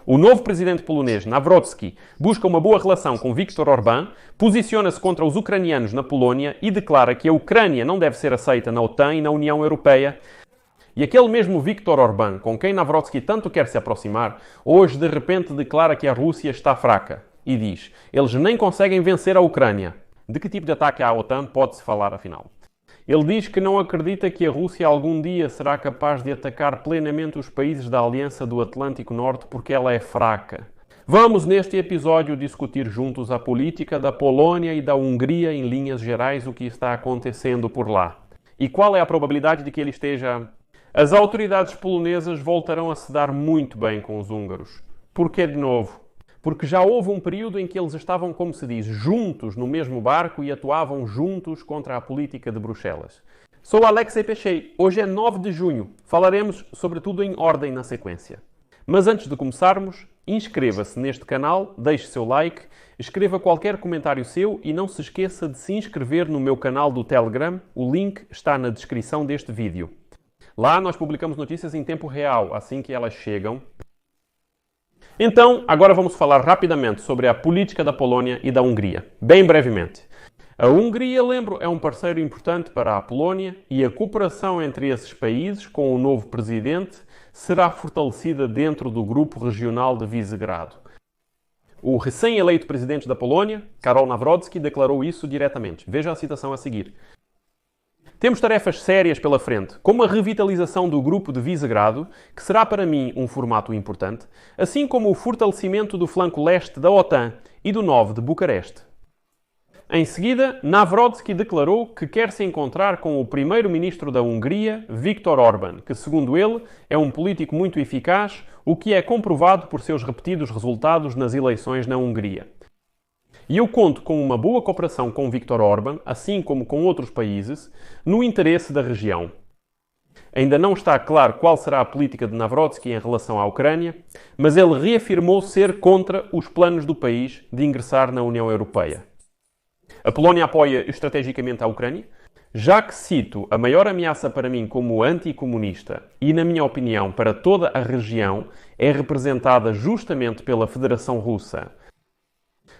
O novo presidente polonês, Nawrocki, busca uma boa relação com Viktor Orbán, posiciona-se contra os ucranianos na Polónia e declara que a Ucrânia não deve ser aceita na OTAN e na União Europeia. E aquele mesmo Viktor Orbán, com quem Nawrocki tanto quer se aproximar, hoje de repente declara que a Rússia está fraca. E diz, eles nem conseguem vencer a Ucrânia. De que tipo de ataque à OTAN pode-se falar, afinal? Ele diz que não acredita que a Rússia algum dia será capaz de atacar plenamente os países da Aliança do Atlântico Norte porque ela é fraca. Vamos, neste episódio, discutir juntos a política da Polónia e da Hungria em linhas gerais, o que está acontecendo por lá. E qual é a probabilidade de que ele esteja... As autoridades polonesas voltarão a se dar muito bem com os húngaros. Por que de novo? Porque já houve um período em que eles estavam, como se diz, juntos no mesmo barco e atuavam juntos contra a política de Bruxelas. Sou Alexei Pechei. Hoje é 9 de junho. Falaremos sobre tudo em ordem na sequência. Mas antes de começarmos, inscreva-se neste canal, deixe seu like, escreva qualquer comentário seu e não se esqueça de se inscrever no meu canal do Telegram. O link está na descrição deste vídeo. Lá nós publicamos notícias em tempo real, assim que elas chegam. Então, agora vamos falar rapidamente sobre a política da Polónia e da Hungria. Bem brevemente. A Hungria, lembro, é um parceiro importante para a Polónia e a cooperação entre esses países, com o novo presidente, será fortalecida dentro do grupo regional de Visegrado. O recém-eleito presidente da Polónia, Karol Nawrocki, declarou isso diretamente. Veja a citação a seguir. Temos tarefas sérias pela frente, como a revitalização do Grupo de Visegrado, que será para mim um formato importante, assim como o fortalecimento do flanco leste da OTAN e do 9 de Bucareste. Em seguida, Nawrocki declarou que quer se encontrar com o primeiro-ministro da Hungria, Viktor Orbán, que, segundo ele, é um político muito eficaz, o que é comprovado por seus repetidos resultados nas eleições na Hungria. E eu conto com uma boa cooperação com Viktor Orbán, assim como com outros países, no interesse da região. Ainda não está claro qual será a política de Nawrocki em relação à Ucrânia, mas ele reafirmou ser contra os planos do país de ingressar na União Europeia. A Polónia apoia estrategicamente a Ucrânia, já que cito a maior ameaça para mim como anticomunista e, na minha opinião, para toda a região, é representada justamente pela Federação Russa.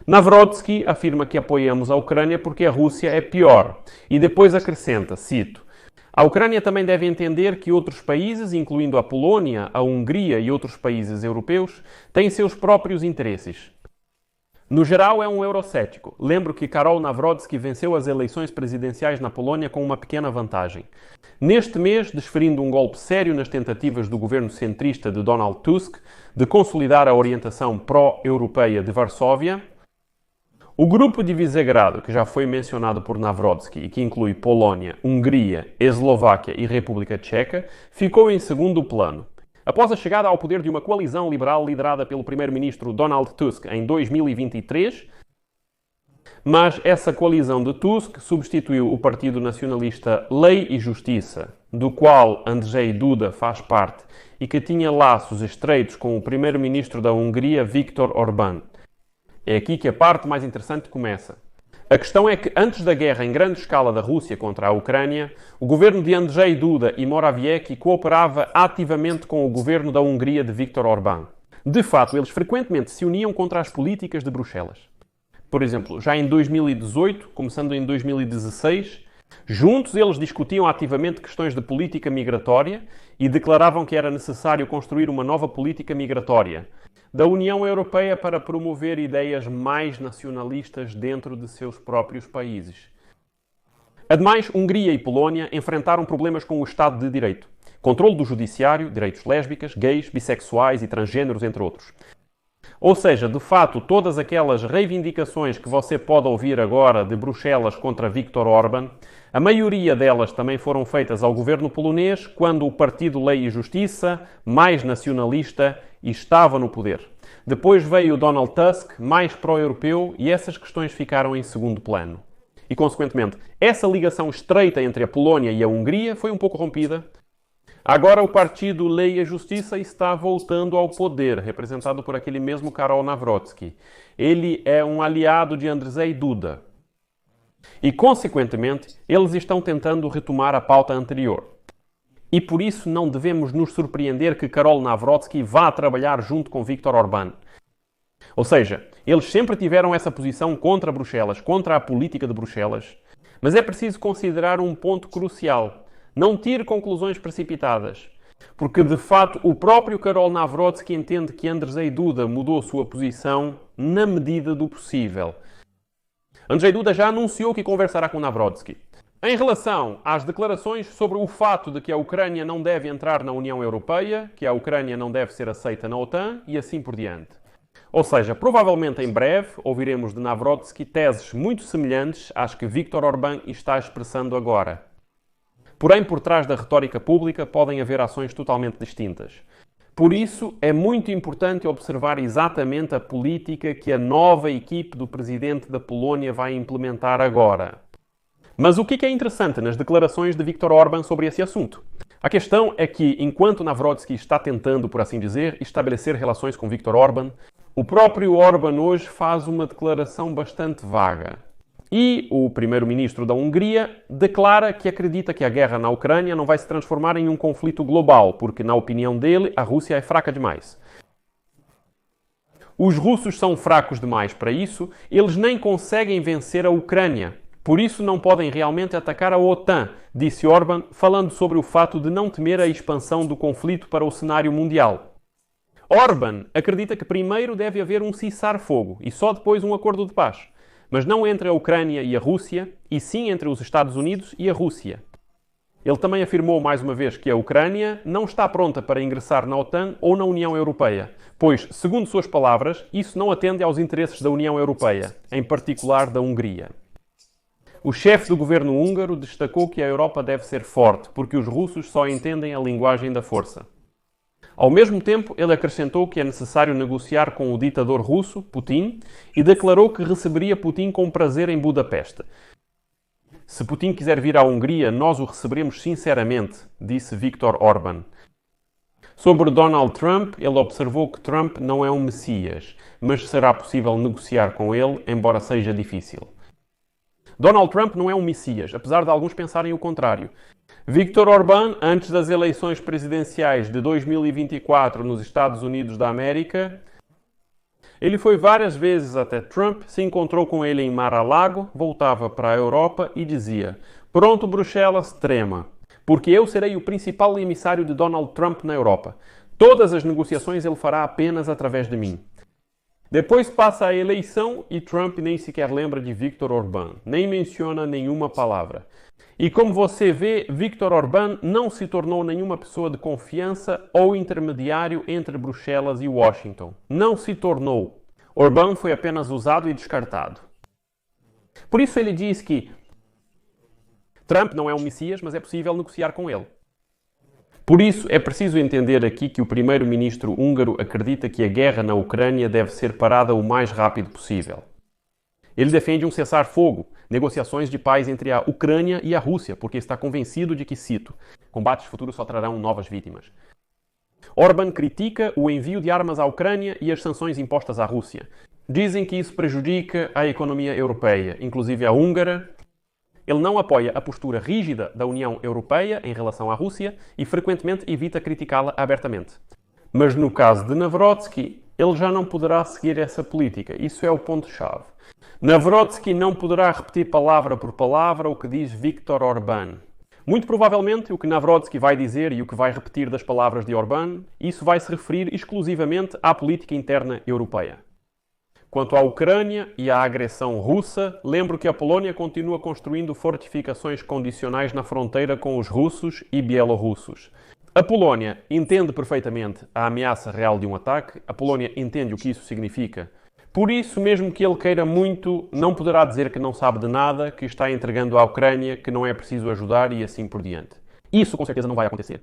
Nawrocki afirma que apoiamos a Ucrânia porque a Rússia é pior. E depois acrescenta, cito, a Ucrânia também deve entender que outros países, incluindo a Polónia, a Hungria e outros países europeus, têm seus próprios interesses. No geral, é um eurocético. Lembro que Karol Nawrocki venceu as eleições presidenciais na Polónia com uma pequena vantagem. Neste mês, desferindo um golpe sério nas tentativas do governo centrista de Donald Tusk de consolidar a orientação pró-europeia de Varsóvia, o grupo de Visegrado, que já foi mencionado por Nawrocki e que inclui Polónia, Hungria, Eslováquia e República Tcheca, ficou em segundo plano. Após a chegada ao poder de uma coalizão liberal liderada pelo primeiro-ministro Donald Tusk em 2023, mas essa coalizão de Tusk substituiu o partido nacionalista Lei e Justiça, do qual Andrzej Duda faz parte e que tinha laços estreitos com o primeiro-ministro da Hungria, Viktor Orbán. É aqui que a parte mais interessante começa. A questão é que, antes da guerra em grande escala da Rússia contra a Ucrânia, o governo de Andrzej Duda e Morawiecki cooperava ativamente com o governo da Hungria de Viktor Orbán. De fato, eles frequentemente se uniam contra as políticas de Bruxelas. Por exemplo, já em 2018, começando em 2016, juntos eles discutiam ativamente questões de política migratória e declaravam que era necessário construir uma nova política migratória da União Europeia para promover ideias mais nacionalistas dentro de seus próprios países. Ademais, Hungria e Polónia enfrentaram problemas com o Estado de Direito, controle do judiciário, direitos lésbicas, gays, bissexuais e transgêneros, entre outros. Ou seja, de fato, todas aquelas reivindicações que você pode ouvir agora de Bruxelas contra Viktor Orbán, a maioria delas também foram feitas ao governo polonês quando o Partido Lei e Justiça, mais nacionalista, estava no poder. Depois veio Donald Tusk, mais pró-europeu, e essas questões ficaram em segundo plano. E, consequentemente, essa ligação estreita entre a Polónia e a Hungria foi um pouco rompida. Agora o Partido Lei e Justiça está voltando ao poder, representado por aquele mesmo Karol Nawrocki. Ele é um aliado de Andrzej Duda. E, consequentemente, eles estão tentando retomar a pauta anterior. E por isso não devemos nos surpreender que Karol Nawrocki vá trabalhar junto com Viktor Orbán. Ou seja, eles sempre tiveram essa posição contra Bruxelas, contra a política de Bruxelas. Mas é preciso considerar um ponto crucial. Não tire conclusões precipitadas. Porque, de fato, o próprio Karol Nawrocki entende que Andrzej Duda mudou sua posição na medida do possível. Andrzej Duda já anunciou que conversará com Nawrocki. Em relação às declarações sobre o fato de que a Ucrânia não deve entrar na União Europeia, que a Ucrânia não deve ser aceita na OTAN e assim por diante. Ou seja, provavelmente em breve ouviremos de Nawrocki teses muito semelhantes às que Viktor Orbán está expressando agora. Porém, por trás da retórica pública podem haver ações totalmente distintas. Por isso, é muito importante observar exatamente a política que a nova equipe do presidente da Polónia vai implementar agora. Mas o que é interessante nas declarações de Viktor Orbán sobre esse assunto? A questão é que, enquanto Nawrocki está tentando, por assim dizer, estabelecer relações com Viktor Orbán, o próprio Orbán hoje faz uma declaração bastante vaga. E o primeiro-ministro da Hungria declara que acredita que a guerra na Ucrânia não vai se transformar em um conflito global, porque, na opinião dele, a Rússia é fraca demais. Os russos são fracos demais para isso, eles nem conseguem vencer a Ucrânia. Por isso não podem realmente atacar a OTAN, disse Orbán, falando sobre o fato de não temer a expansão do conflito para o cenário mundial. Orbán acredita que primeiro deve haver um cessar-fogo e só depois um acordo de paz. Mas não entre a Ucrânia e a Rússia, e sim entre os Estados Unidos e a Rússia. Ele também afirmou mais uma vez que a Ucrânia não está pronta para ingressar na OTAN ou na União Europeia, pois, segundo suas palavras, isso não atende aos interesses da União Europeia, em particular da Hungria. O chefe do governo húngaro destacou que a Europa deve ser forte, porque os russos só entendem a linguagem da força. Ao mesmo tempo, ele acrescentou que é necessário negociar com o ditador russo, Putin, e declarou que receberia Putin com prazer em Budapeste. Se Putin quiser vir à Hungria, nós o receberemos sinceramente, disse Viktor Orbán. Sobre Donald Trump, ele observou que Trump não é um messias, mas será possível negociar com ele, embora seja difícil. Donald Trump não é um messias, apesar de alguns pensarem o contrário. Viktor Orbán, antes das eleições presidenciais de 2024 nos Estados Unidos da América, ele foi várias vezes até Trump, se encontrou com ele em Mar-a-Lago, voltava para a Europa e dizia: "Pronto, Bruxelas, trema, porque eu serei o principal emissário de Donald Trump na Europa. Todas as negociações ele fará apenas através de mim." Depois passa a eleição e Trump nem sequer lembra de Viktor Orbán, nem menciona nenhuma palavra. E como você vê, Viktor Orbán não se tornou nenhuma pessoa de confiança ou intermediário entre Bruxelas e Washington. Não se tornou. Orbán foi apenas usado e descartado. Por isso ele diz que Trump não é um messias, mas é possível negociar com ele. Por isso é preciso entender aqui que o primeiro-ministro húngaro acredita que a guerra na Ucrânia deve ser parada o mais rápido possível. Ele defende um cessar-fogo, negociações de paz entre a Ucrânia e a Rússia, porque está convencido de que, cito, combates futuros só trarão novas vítimas. Orbán critica o envio de armas à Ucrânia e as sanções impostas à Rússia. Dizem que isso prejudica a economia europeia, inclusive a húngara. Ele não apoia a postura rígida da União Europeia em relação à Rússia e frequentemente evita criticá-la abertamente. Mas no caso de Nawrocki, ele já não poderá seguir essa política. Isso é o ponto-chave. Nawrocki não poderá repetir palavra por palavra o que diz Viktor Orbán. Muito provavelmente o que Nawrocki vai dizer e o que vai repetir das palavras de Orbán, isso vai se referir exclusivamente à política interna europeia. Quanto à Ucrânia e à agressão russa, lembro que a Polónia continua construindo fortificações condicionais na fronteira com os russos e bielorrussos. A Polónia entende perfeitamente a ameaça real de um ataque, a Polónia entende o que isso significa. Por isso, mesmo que ele queira muito, não poderá dizer que não sabe de nada, que está entregando à Ucrânia, que não é preciso ajudar e assim por diante. Isso com certeza não vai acontecer.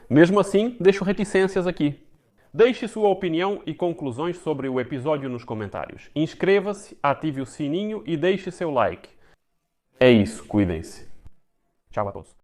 Mesmo assim, deixo reticências aqui. Deixe sua opinião e conclusões sobre o episódio nos comentários. Inscreva-se, ative o sininho e deixe seu like. É isso, cuidem-se. Tchau a todos.